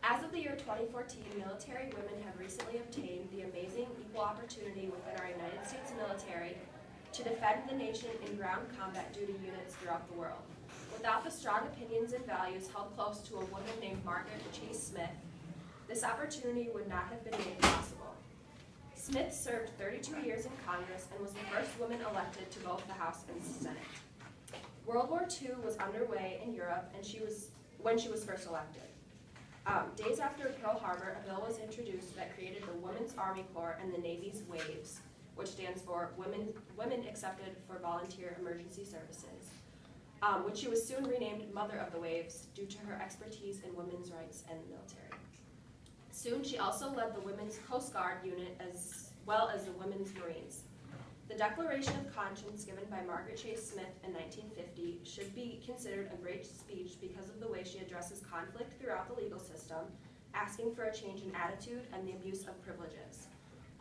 As of the year 2014, military women have recently obtained the amazing equal opportunity within our United States military to defend the nation in ground combat duty units throughout the world. Without the strong opinions and values held close to a woman named Margaret Chase Smith, this opportunity would not have been made possible. Smith served 32 years in Congress and was the first woman elected to both the House and Senate. World War II was underway in Europe when she was first elected. Days after Pearl Harbor, a bill was introduced that created the Women's Army Corps and the Navy's WAVES, which stands for Women Accepted for Volunteer Emergency Services, which she was soon renamed Mother of the Waves due to her expertise in women's rights and the military. Soon she also led the Women's Coast Guard unit as well as the Women's Marines. The Declaration of Conscience given by Margaret Chase Smith in 1950 should be considered a great speech because of the way she addresses conflict throughout the legal system, asking for a change in attitude and the abuse of privileges.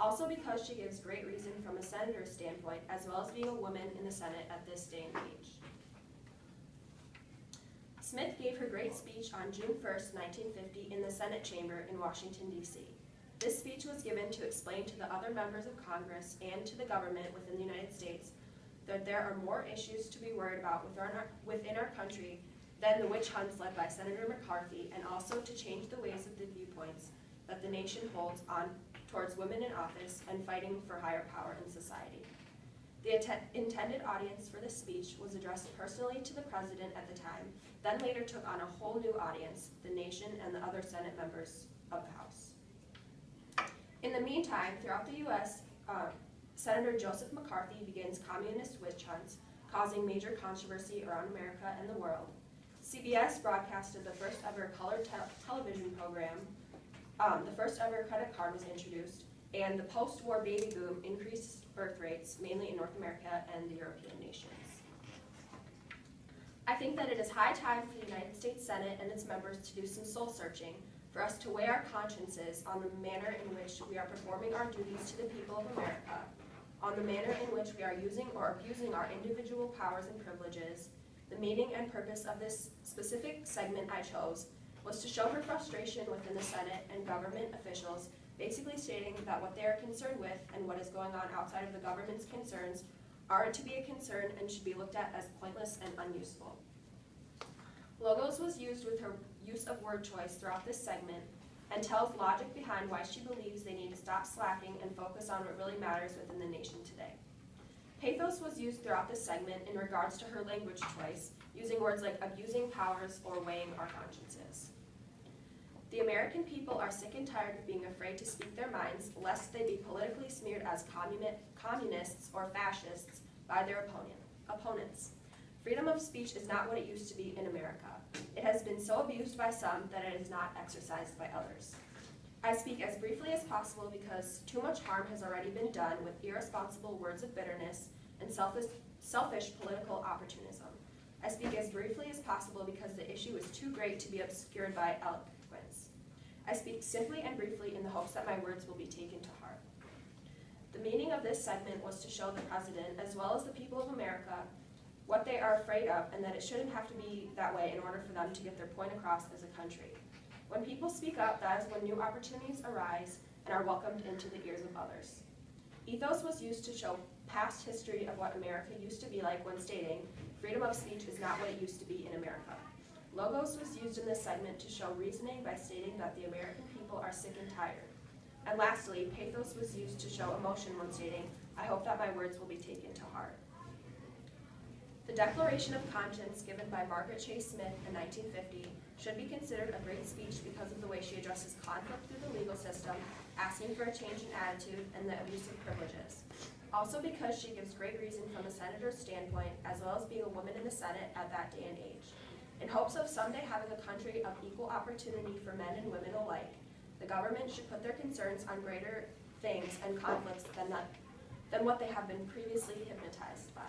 Also because she gives great reason from a senator's standpoint, as well as being a woman in the Senate at this day and age. Smith gave her great speech on June 1st, 1950 in the Senate chamber in Washington, D.C. This speech was given to explain to the other members of Congress and to the government within the United States that there are more issues to be worried about within our country than the witch hunts led by Senator McCarthy, and also to change the ways of the viewpoints that the nation holds on towards women in office and fighting for higher power in society. The intended audience for this speech was addressed personally to the president at the time, then later took on a whole new audience, the nation and the other Senate members of the House. In the meantime, throughout the U.S., Senator Joseph McCarthy begins communist witch hunts, causing major controversy around America and the world. CBS broadcasted the first ever colored television program. The first ever credit card was introduced, and the post-war baby boom increased birth rates, mainly in North America and the European nations. I think that it is high time for the United States Senate and its members to do some soul searching, for us to weigh our consciences on the manner in which we are performing our duties to the people of America, on the manner in which we are using or abusing our individual powers and privileges. The meaning and purpose of this specific segment I chose was to show her frustration within the Senate and government officials, basically stating that what they are concerned with and what is going on outside of the government's concerns aren't to be a concern and should be looked at as pointless and unuseful. Logos was used with her use of word choice throughout this segment and tells logic behind why she believes they need to stop slacking and focus on what really matters within the nation today. Pathos was used throughout this segment in regards to her language choice, using words like abusing powers or weighing our consciences. The American people are sick and tired of being afraid to speak their minds, lest they be politically smeared as communists or fascists by their opponents. Freedom of speech is not what it used to be in America. It has been so abused by some that it is not exercised by others. I speak as briefly as possible because too much harm has already been done with irresponsible words of bitterness and selfish political opportunism. I speak as briefly as possible because the issue is too great to be obscured by eloquence. I speak simply and briefly in the hopes that my words will be taken to heart. The meaning of this segment was to show the President, as well as the people of America, what they are afraid of, and that it shouldn't have to be that way in order for them to get their point across as a country. When people speak up, that is when new opportunities arise and are welcomed into the ears of others. Ethos was used to show past history of what America used to be like when stating, freedom of speech is not what it used to be in America. Logos was used in this segment to show reasoning by stating that the American people are sick and tired. And lastly, pathos was used to show emotion when stating, I hope that my words will be taken to heart. The Declaration of Conscience given by Margaret Chase Smith in 1950 should be considered a great speech because of the way she addresses conflict through the legal system, asking for a change in attitude, and the abuse of privileges. Also because she gives great reason from a senator's standpoint, as well as being a woman in the Senate at that day and age. In hopes of someday having a country of equal opportunity for men and women alike, the government should put their concerns on greater things and conflicts than what they have been previously hypnotized by.